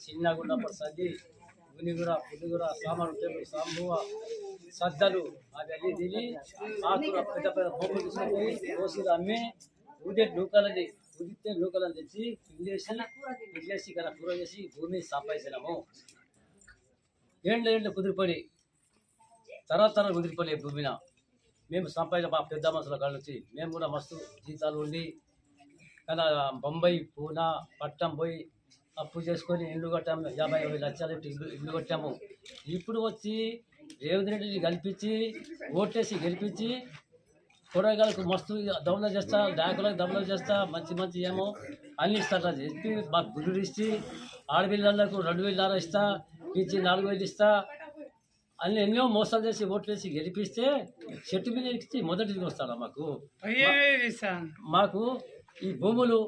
చిన్నగుండ సద్ది గునిగుర పులిగుర సామర్థ్యం సాంబువ సద్దలు అవన్నీ తిని ఆకుర పెద్ద పెద్ద బొమ్మలు తీసుకొని కోసిలు అమ్మి ఉదితే నూకలని తెచ్చి పిల్లేసి ఇక్కడ కూర చేసి భూమి సంపాదించినాము. ఏండ్లు కుదిరిపడి తరతర కుదిరిపోలే భూమిన మేము సంపాదించిన మా పెద్ద మనుషుల కాడ నుంచి మేము కూడా మస్తు జీతాలు ఉండి కానీ బొంబాయి పూనా పట్టం పోయి అప్పు చేసుకొని ఇల్లు కట్టాము. 50 లక్షలు ఇల్లు కట్టాము. ఇప్పుడు వచ్చి రేవంత్ రెడ్డిని కల్పించి ఓట్లేసి గెలిపించి కూరగాయలకు మస్తు దౌల చేస్తా, బ్యాంకులకు దౌల చేస్తా, మంచి ఏమో అన్ని ఇస్తా చెప్పి మాకు గుర్రు ఇచ్చి ఆడపిల్లలకు 2,000 ఇస్తా, ఇచ్చి 4,000 ఇస్తా అన్ని ఎన్నో మోసాలు చేసి ఓట్లేసి గెలిపిస్తే చెట్టు మీద ఎక్కించి మొదటికి వస్తారా మాకు ఈ భూములు